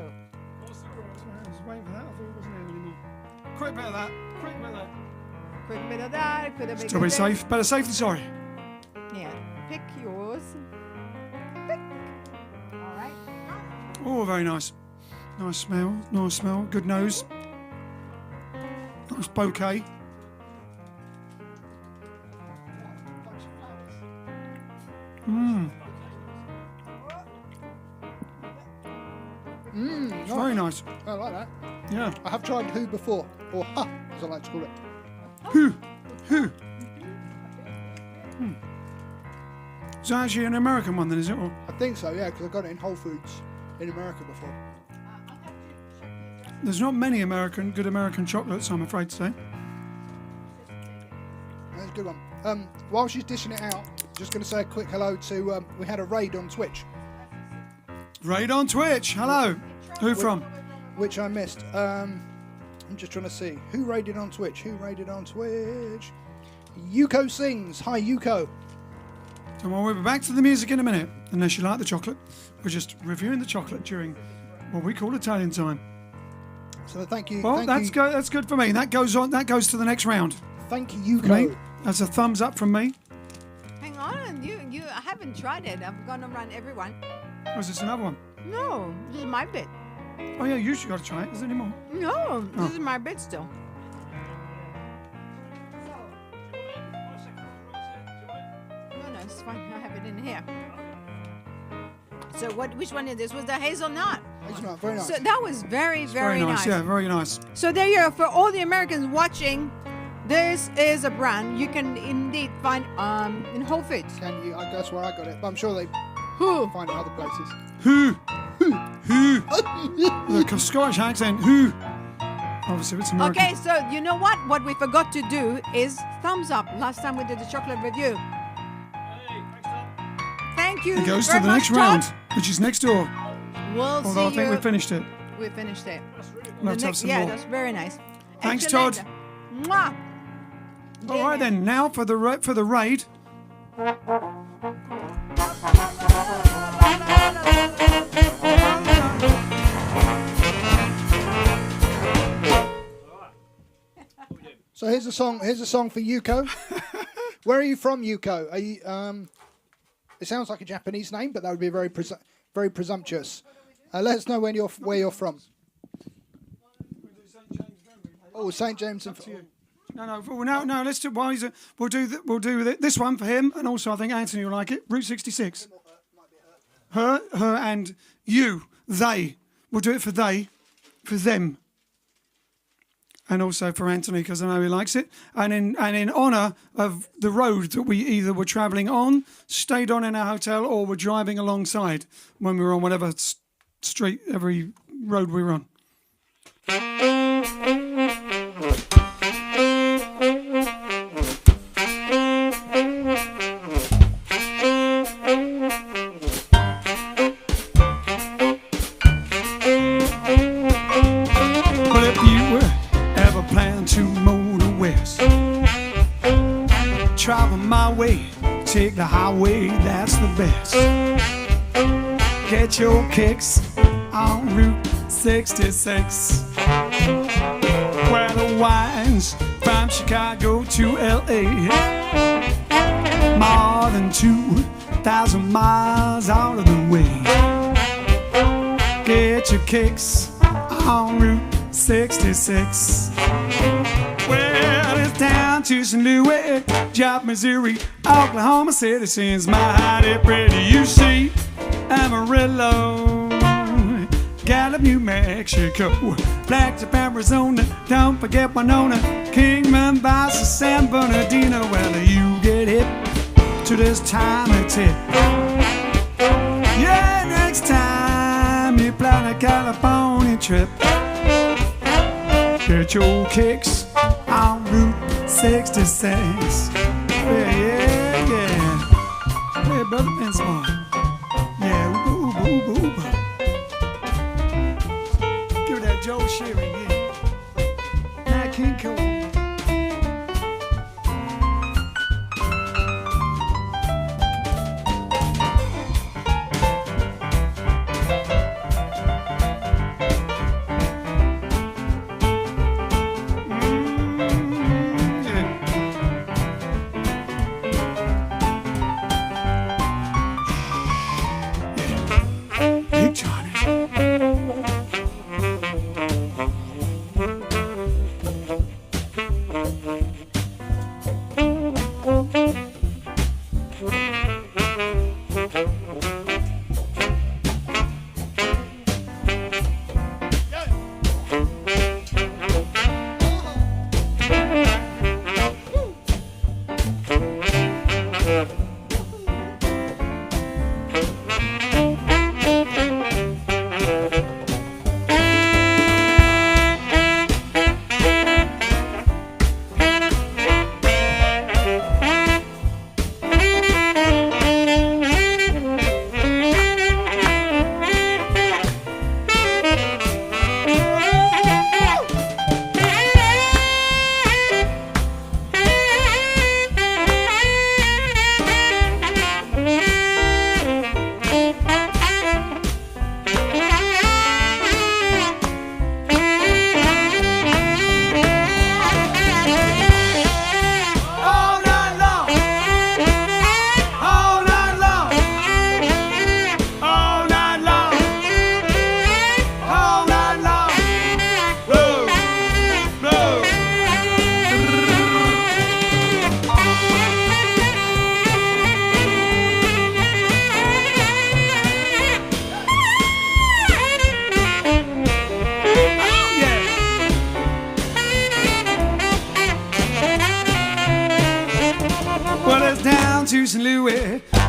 was waiting for that. I thought it wasn't there anymore. Quick bit of that. Quick bit of that. Still be safe. Better safe than sorry. Yeah. Pick yours. Pick. All right. Oh, very nice. Nice smell. Good nose. Nice bouquet. Nice. Very nice. I like that. Yeah. I have tried who before, or ha, as I like to call it. Who? Is that actually an American one then, is it? Or? I think so, yeah, because I got it in Whole Foods in America before. There's not many good American chocolates, I'm afraid to say. That's a good one. While she's dishing it out, just going to say a quick hello to, we had a raid on Twitch. Raid on Twitch. Hello. Who from? Which I missed. I'm just trying to see. Who raided on Twitch? Yuko Sings. Hi, Yuko. So we'll be back to the music in a minute, unless you like the chocolate. We're just reviewing the chocolate during what we call Italian time. So thank you. Well, that's good for me. That goes on. That goes to the next round. Thank you, For me, Yuko. that's a thumbs up from me. Hang on, you I haven't tried it. I'm gonna run everyone. Or is this another one? No, this is my bit. Oh yeah, you should got to try it. Is there any more? No, this is my bit still. No, it's fine. I have it in here. So which one is this? Was the hazelnut? Hazelnut, very nice. So that was very nice. Yeah, very nice. So there you are. For all the Americans watching, this is a brand you can indeed find in Whole Foods. Can you? That's where I got it. But I'm sure they Who? find it other places. Who? The Scottish accent. Who? Obviously, it's American. Okay, so you know what? What we forgot to do is thumbs up. Last time we did the chocolate review. Thank you. It goes to very the much, next Todd. round, which is next door. We'll Although see I think you. we finished it. We finished it. We'll have to have some Yeah, more. that's very nice. Thanks, Excellent. Todd. Mwah. All right then. Now for the raid. So here's a song. Here's a song for Yuko. Where are you from, Yuko? Are you? It sounds like a Japanese name, but that would be very presumptuous. Let us know where you're from. Oh, St James and. No. Let's do. We'll do this one for him, and also I think Anthony will like it. Route 66. Her, and you, they. We'll do it for them. And also for Anthony, because I know he likes it. And in honour of the road that we either were travelling on, stayed on in our hotel, or were driving alongside when we were on whatever street, every road we were on. Travel my way, take the highway, that's the best. Get your kicks on Route 66, where the winds from Chicago to LA, more than 2,000 miles out of the way. Get your kicks on Route 66. Well, it's down to St. Louis, Jive, Missouri, Oklahoma City, sends mighty pretty. You see, Amarillo, Gallup, New Mexico, Blacktop, Arizona, don't forget Winona, Kingman, Vasa, San Bernardino. Well, you get hip to this time and tip. Yeah, next time you plan a California trip, get your kicks on Route 66. Yeah. Hey, brother Bensmore. Yeah, ooba. Give it that Joe Shearing, yeah. Nat King Cole.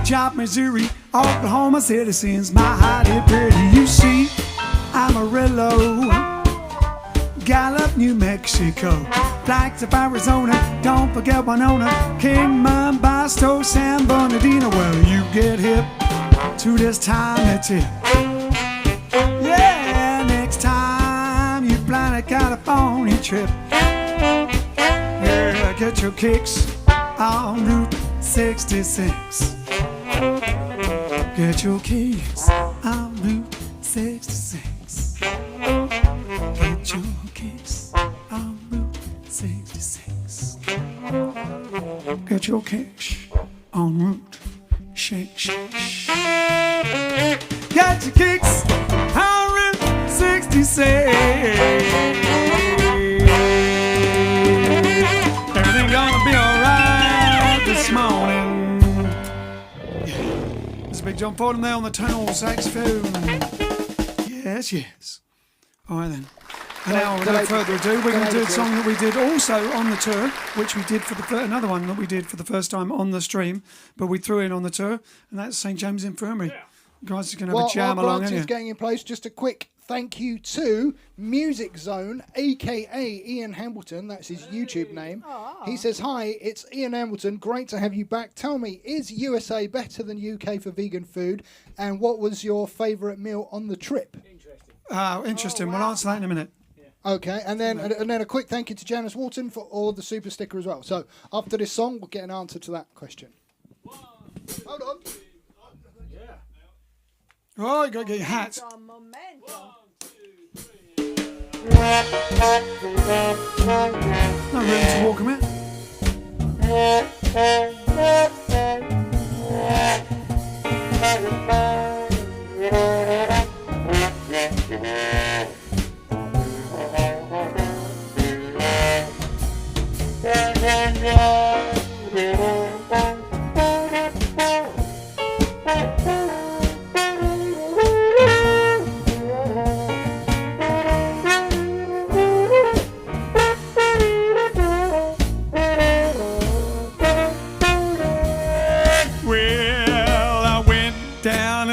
Job, Missouri, Oklahoma citizens, my heart is pretty. You see, Amarillo, Gallup, New Mexico, Flags of Arizona, don't forget Winona, Kingman, Basto, San Bernardino. Well, you get hip to this time it's it. Yeah, next time you plan a California trip, yeah, get your kicks on Route 66. Get your kicks on Route 66. Get your kicks on Route 66. Get your kicks on Route Shake, shake, shake. Get your kicks on Route 66. Everything gonna be alright this morning. There's a big John Fordham there on the tenor saxophone. Yes, yes. All right then. And now, without further ado, we're going to do a song that we did also on the tour, which we did for the another one that we did for the first time on the stream, but we threw in on the tour, and that's St James Infirmary. Yeah. You guys are going to have a jam along, aren't you? Is getting in place. Just a quick thank you to Music Zone, aka Ian Hamilton. That's his YouTube name. Oh. He says, "Hi, it's Ian Hamilton. Great to have you back. Tell me, is USA better than UK for vegan food? And what was your favourite meal on the trip?" Interesting. We'll answer that in a minute. Okay, and then a quick thank you to Janice Walton for all of the super sticker as well. So after this song, we'll get an answer to that question. Hold on. Oh, you got to get your hat. No room to walk him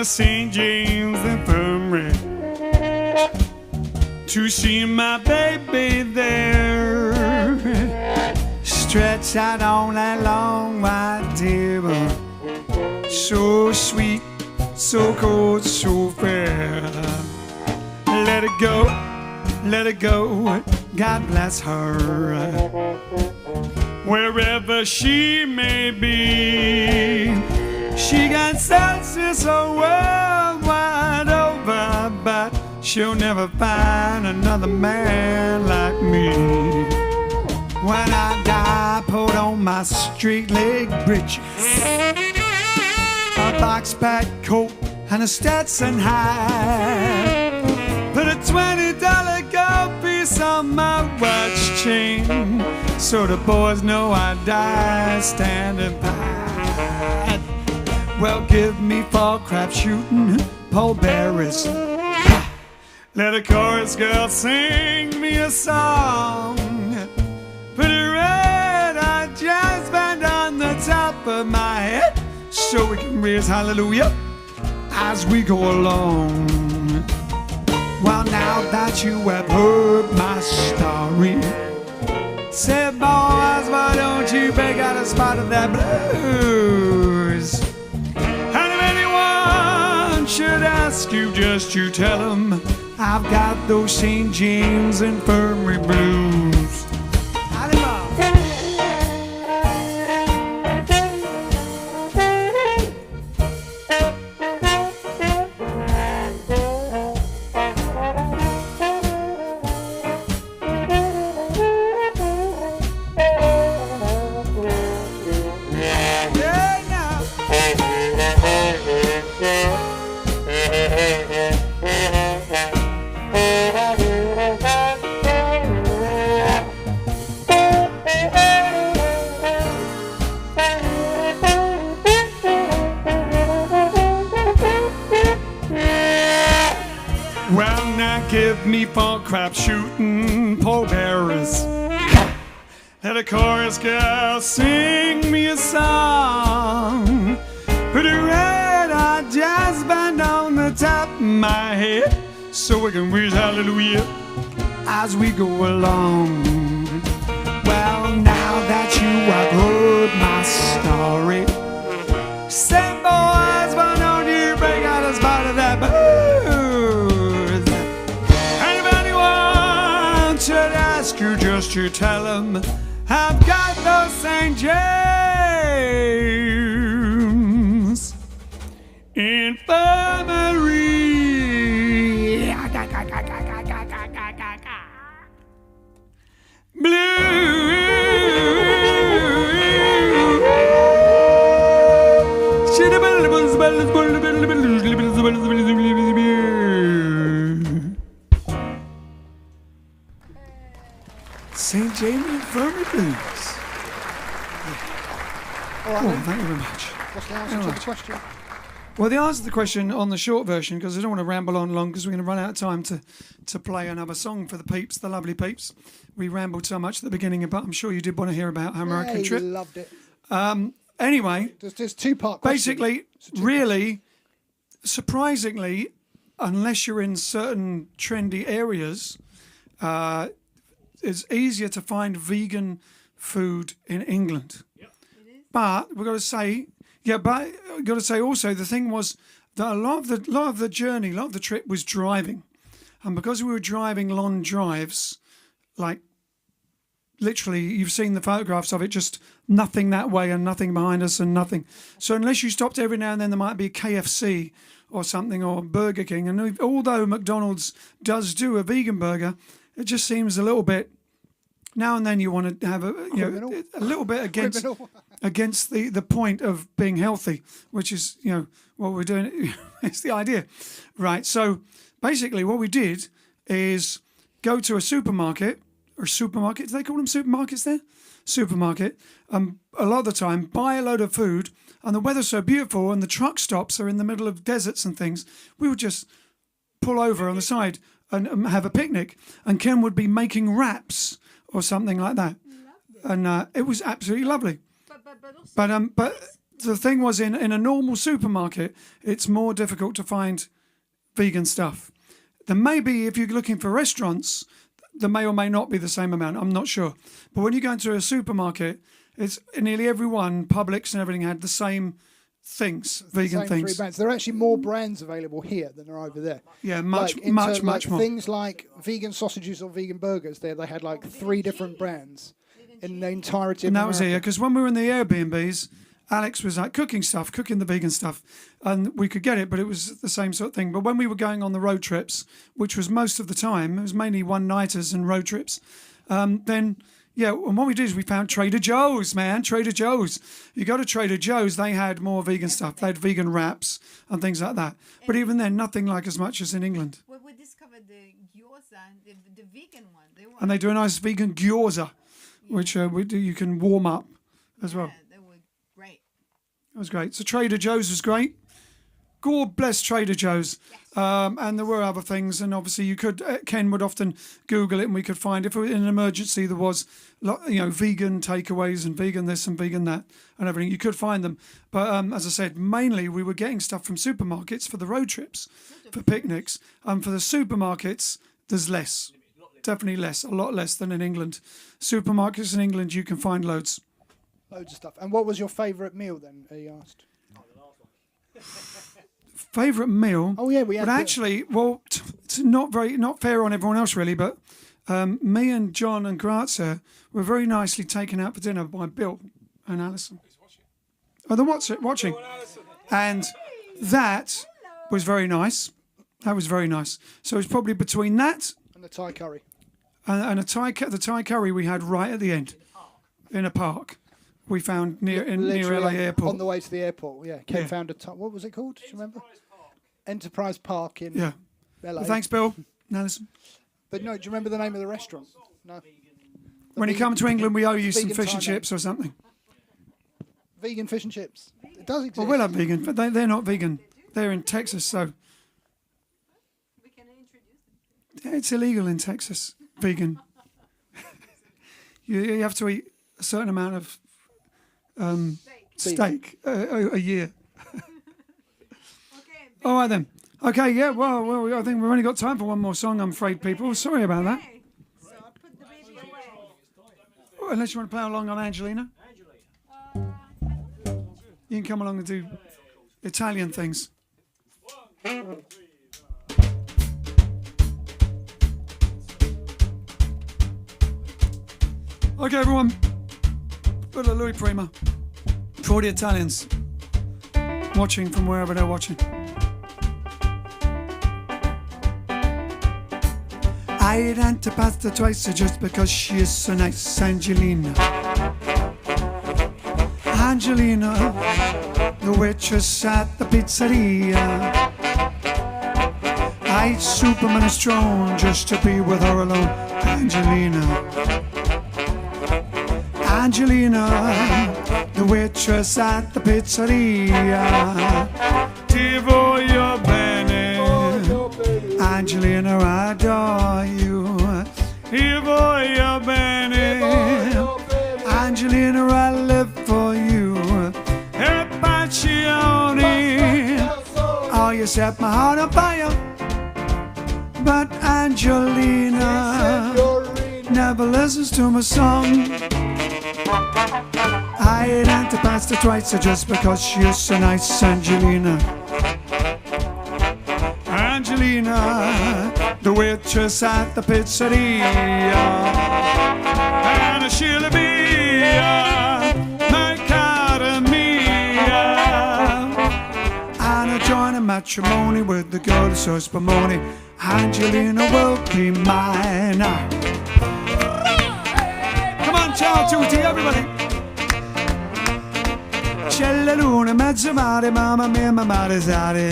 St. James Infirmary to see my baby there, stretched out on that long white table, so sweet, so cold, so fair. Let it go, God bless her, wherever she may be. She got success all world wide over, but she'll never find another man like me. When I die, put on my straight leg breeches, a box back coat and a Stetson hat. Put a $20 gold piece on my watch chain, so the boys know I die standing by. Well, give me fall crap shooting, pallbearers. Let a chorus girl sing me a song. Put a red-hot jazz band on the top of my head, so we can raise hallelujah as we go along. Well, now that you have heard my story, say, boys, why don't you break out a spot of that blues? Should ask you, just you tell them I've got those St. James Infirmary blues. Give me fall crap shooting pallbearers. Let a chorus girl sing me a song. Put With a red hot jazz band on the top of my head, so we can wish hallelujah as we go along. Well, now that you have heard my story, say, boys, why don't you break out as part of that blues? And if anyone should ask you, just you tell them I've got those St. James Infirmary. St. James Infirmary Blues. All right, Oh, then. thank you very much. What's the answer to the question? Well, the answer to the question on the short version, because I don't want to ramble on long, because we're going to run out of time to play another song for the peeps, the lovely peeps. We rambled so much at the beginning, but I'm sure you did want to hear about our American Yeah, trip. loved it. Anyway, There's two-part question. basically, really, surprisingly, unless you're in certain trendy areas, it's easier to find vegan food in England. But we've got to say, also the thing was that a lot of the journey, a lot of the trip was driving, and because we were driving long drives, like literally, you've seen the photographs of it, just nothing that way and nothing behind us and nothing. So unless you stopped every now and then, there might be a KFC or something or Burger King, and although McDonald's does do a vegan burger, it just seems a little bit. Now and then you want to have a little bit against the point of being healthy, which is what we're doing. It's the idea, right? So basically, what we did is go to a supermarket or supermarket. Do they call them supermarkets there? Supermarket. A lot of the time, buy a load of food, and the weather's so beautiful, and the truck stops are in the middle of deserts and things. We would just pull over on the side and have a picnic, and Ken would be making wraps or something like that, and it was absolutely lovely. But the thing was, in a normal supermarket, it's more difficult to find vegan stuff. There may be, if you're looking for restaurants, there may or may not be the same amount. I'm not sure. But when you go into a supermarket, it's nearly everyone, Publix and everything, had the same things, vegan things. 3 brands. There are actually more brands available here than there are over there. Yeah, much more. Things like vegan sausages or vegan burgers, they had like 3 different brands in the entirety of And that America. was here, because when we were in the Airbnbs, Alex was like cooking the vegan stuff, and we could get it, but it was the same sort of thing. But when we were going on the road trips, which was most of the time, it was mainly one-nighters and road trips, then... Yeah, and what we did is we found Trader Joe's, man. Trader Joe's. You go to Trader Joe's, they had more vegan stuff. They had vegan wraps and things like that. But even then, nothing like as much as in England. Well, we discovered the gyoza, the vegan one. And they do a nice vegan gyoza, which you can warm up as well. Yeah, they were great. It was great. So Trader Joe's was great. God bless Trader Joe's. Yes. And there were other things, and obviously you could. Ken would often Google it, and we could find if in an emergency there was, vegan takeaways and vegan this and vegan that and everything. You could find them, but as I said, mainly we were getting stuff from supermarkets for the road trips, for picnics, and for the supermarkets there's less, definitely less, a lot less than in England. Supermarkets in England you can find loads. Loads of stuff. And what was your favourite meal then, he asked? Favourite meal? Oh yeah, we had. But actually, well, it's not fair on everyone else really. But me and John and Grazia were very nicely taken out for dinner by Bill and Alison. Oh, they're watching, and that was very nice. That was very nice. So it's probably between that and the Thai curry. And the Thai curry we had right at the end, in a park. We found near LA Airport. On the way to the airport, yeah. Ken found what was it called? Do you remember? Enterprise Park in LA. Well, thanks, Bill. Alison. But no, do you remember the name of the restaurant? No. When you come to England, we owe you some vegan fish and Thailand. chips or something. Vegan fish and chips. It does exist. Well, we'll have vegan, but they're not vegan. They're in Texas, so We can introduce them. it's illegal in Texas. Vegan. you have to eat a certain amount of steak a year. All right then. Okay, yeah, well, I think we've only got time for one more song, I'm afraid, people. Sorry about that. So I'll put the baby away. Oh, unless you want to play along on Angelina. You can come along and do Italian things. Okay, everyone. Put a Louis Prima for all the Italians watching from wherever they're watching. I ate antipasta twice just because she is so nice, Angelina. Angelina, the waitress at the pizzeria. I ate soup and minestrone just to be with her alone, Angelina. Angelina, the waitress at the pizzeria. Ti voglio bene, Angelina, I adore you. Ti voglio bene, Angelina, I live for you. E passione, oh, you set my heart on fire. But Angelina never listens to my song. I ate antipasta twice just because she is so nice, Angelina. Angelina, the waitress at the pizzeria. And she'll be my cara mia. And I join a matrimony with the girl who serves spumoni. Angelina will be mine. Come on, ciao tutti, everybody. C'è la luna in mezzo al mare, mamma mia, mamma resare.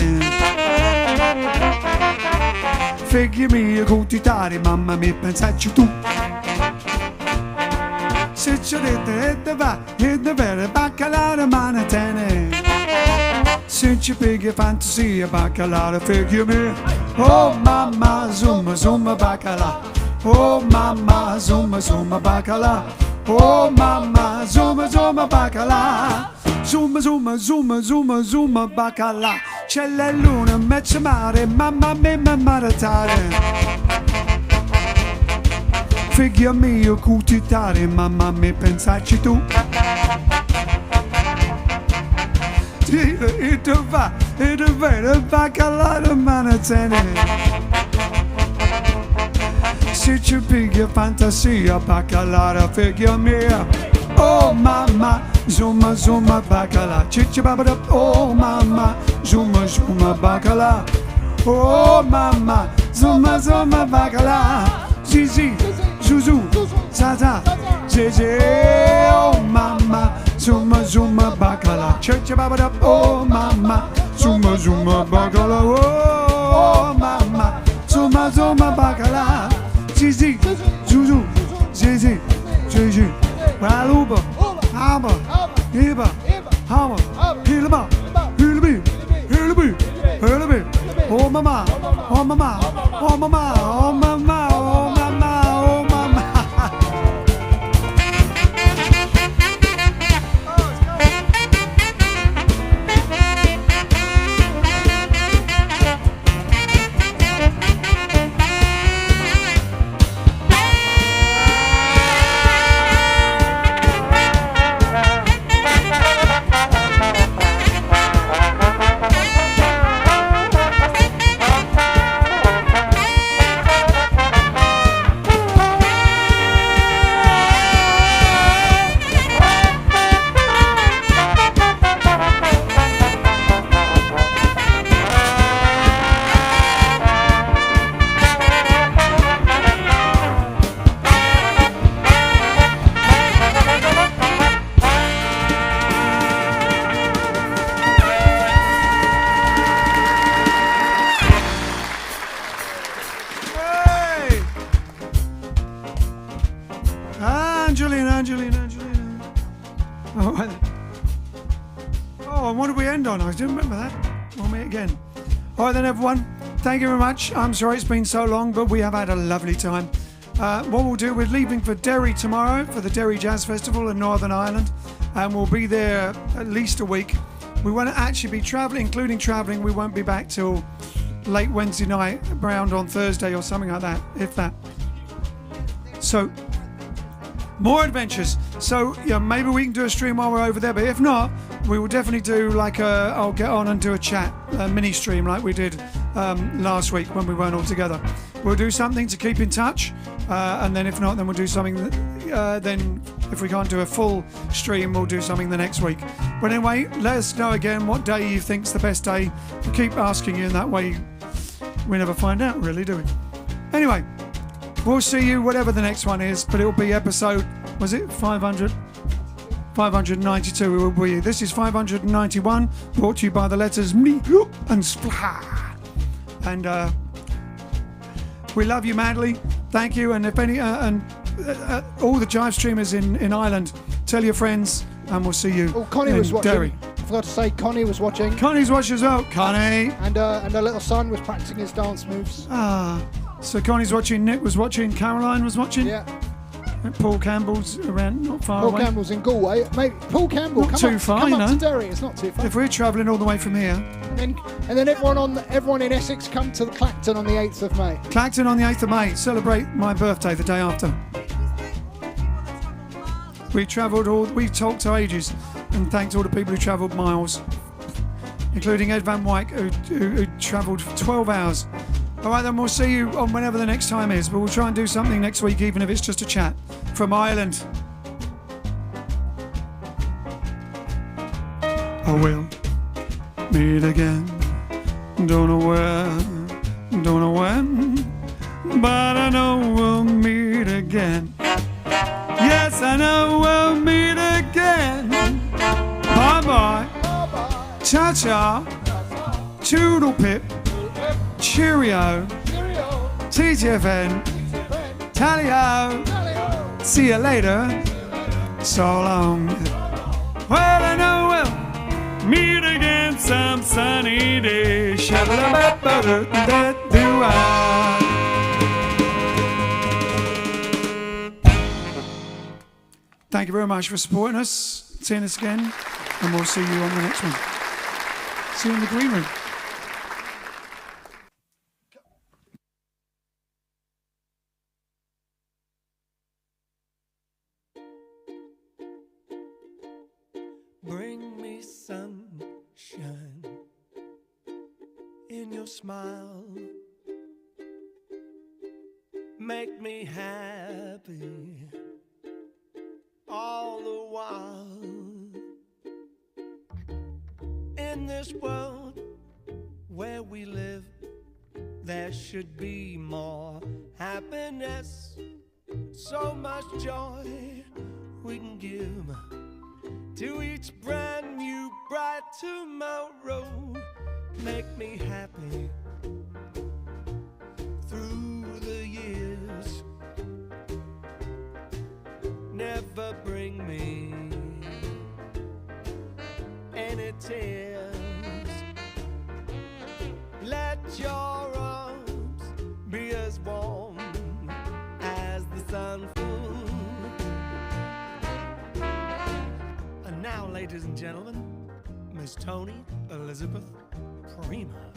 Figli miei cutitari, mamma mia, pensaci tu. Se ci dite va, e davvero baccalà manatene. Se ci pigli fantasia, baccalà figli miei. Oh mamma, zumma, zumma, baccalà. Oh mamma, zumma, zumma, baccalà. Oh mamma, zumma, zumma, baccalà. Zumma, zumma, zumma, zumma, zumma, baccalà. C'è la luna in mezzo al mare, mamma mia, mamma maratare. Figlio mio, cutitare, mamma mia, pensaci tu. E dove vero, baccalà da manatene. Se ci piglia fantasia, baccalà, figlio mio. Oh mamma, zumma, zumma, baccalà. Cicci babada, oh mamma, zumma, zumma, baccalà. Oh mamma, zumma, zumma, baccalà. Zizi, zuzu, zaza, zeze. Oh mamma, zumma, zumma, baccalà. Cicci babada, oh mamma, zumma, zumma, baccalà. Oh mamma, zumma, zumma, baccalà. Zizi, zuzu, zeze, zeze. Waluba, Haba, Eba, Haba, Hilaba, Hilbi, Hilbi, Hilbi. Oh mama, oh mama, oh mama, oh mama, oh mama, oh mama. Angelina. Oh, right. Oh, and what did we end on? I didn't remember that. We'll meet again. All right then, everyone. Thank you very much. I'm sorry it's been so long, but we have had a lovely time. What we'll do, we're leaving for Derry tomorrow for the Derry Jazz Festival in Northern Ireland, and we'll be there at least a week. We won't actually be traveling, including traveling. We won't be back till late Wednesday night, around on Thursday or something like that, if that. So, more adventures. So, yeah, maybe we can do a stream while we're over there, but if not, we will definitely do like I'll get on and do a chat, a mini stream like we did last week when we weren't all together. We'll do something to keep in touch, and then if not, then we'll do something. Then if we can't do a full stream, we'll do something the next week. But anyway, let us know again what day you think's the best day. We'll keep asking you, and that way we never find out, really, do we? Anyway, we'll see you whatever the next one is, but it'll be episode, was it 500? 592 it will be. This is 591, brought to you by the letters M and SPLA. And we love you madly. Thank you. And if any, all the Jive streamers in Ireland, tell your friends, and we'll see you. Oh, Connie was watching. Derry. I forgot to say, Connie was watching. Connie's watching as well. Connie. And her little son was practicing his dance moves. So Connie's watching, Nick was watching, Caroline was watching. Yeah. Paul Campbell's around, not far away. Paul Campbell's in Galway. Mate, Paul Campbell, Not too far, come up you to know. Derry. It's not too far. If we're travelling all the way from here. And then everyone in Essex come to the Clacton on the 8th of May. Clacton on the 8th of May. Celebrate my birthday the day after. We talked to ages and thanked all the people who travelled miles, including Ed Van Wyk, who travelled 12 hours. All right, then we'll see you on whenever the next time is, but we'll try and do something next week, even if it's just a chat from Ireland. I will meet again. Don't know where, don't know when, but I know we'll meet again. Yes, I know we'll meet again. Bye-bye. Cha-cha. Toodle pip. Cheerio. TTFN. Tally-ho. See you later. So long. Well, I know we'll meet again some sunny day. Shabba-dabba-ba-da-da-do-ah. Thank you very much for supporting us, seeing us again, and we'll see you on the next one. See you in the green room. Bring me sunshine in your smile. Make me happy all the while. In this world where we live, there should be more happiness, so much joy we can give to each brand new bright tomorrow. Make me happy through the years. Never bring me any tears. Let your arms be as warm as the sun full. And now, ladies and gentlemen, Miss Tony Elizabeth Prima.